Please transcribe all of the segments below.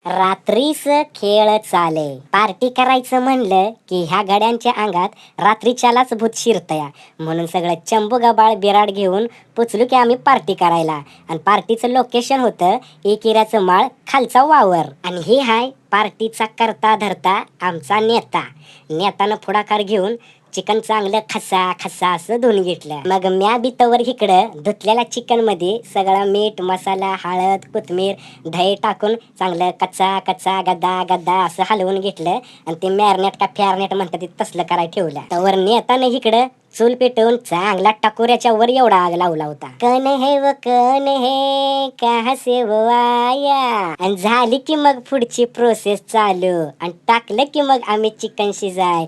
रात्रीच खेळ चाले. पार्टी करायचं म्हणलं की ह्या गड्यांच्या अंगात रात्रीच्यालाच भूत शिरतया. म्हणून सगळं चंबू गबाळ बिराड घेऊन पोचलो की आम्ही पार्टी करायला. आणि पार्टीचं लोकेशन होतं एकिऱ्याचं माळ खालचा वावर. आणि हे हाय पार्टीचा करता धरता आमचा नेता. नेतानं पुढाकार घेऊन चिकन चांगलं खसा खसा असं धुवून घेतलं. मग म्या बी तवर इकडं धुतलेल्या चिकन मध्ये सगळा मीठ मसाला हळद कोथमीर दही टाकून चांगलं कच्चा कच्चा गद्दा गद्दा असं हलवून घेतलं. आणि ते मॅरिनेट का फॅरनेट म्हणतात ते तसलं करायला ठेवलं. तवर नेतानं इकडं चूल पेटवून चांगला टाकोऱ्याच्या वर एवढा आग लावला होता. कन हे व कन हे कहा से वो आया. आणि झाली की मग पुढची प्रोसेस चालू. आणि टाकलं की मग आम्ही चिकन शिजाय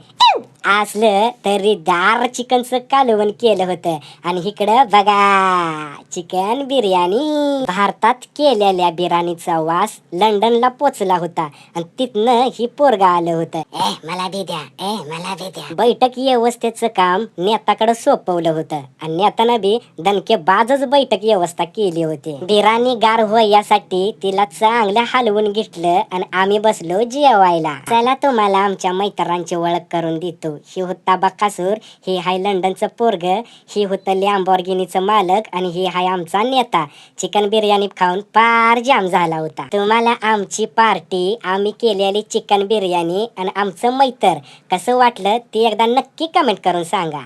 असलं तरी दार चिकनचं कालवण केलं होतं. आणि इकडं बघा चिकन बिर्याणी. भारतात केलेल्या बिर्याणीचा वास लंडनला पोचला होता. आणि तिथनं ही पोरगा आलं होतं. मला बी द्या मला बी द्या. बैठक व्यवस्थेचं काम नेताकडे सोपवलं होतं. आणि नेतानं बी दणकेबाजच बैठक व्यवस्था केली होती. बिर्याणी गार हो यासाठी तिला चांगलं हलवून घेतलं. आणि आम्ही बसलो जेवायला. चला तुम्हाला आमच्या मैत्रांची ओळख करून देतो. ही होता बकासूर, हे हाय लंडनचं पोरग, ही होतं लॅम्बोर्गिनीचं मालक आणि ही हाय आमचा नेता. चिकन बिर्याणी खाऊन पार जाम झाला होता. तुम्हाला आमची पार्टी आम्ही केलेली चिकन बिर्याणी आणि आमचं मैत्र कसं वाटलं ते एकदा नक्की कमेंट करून सांगा.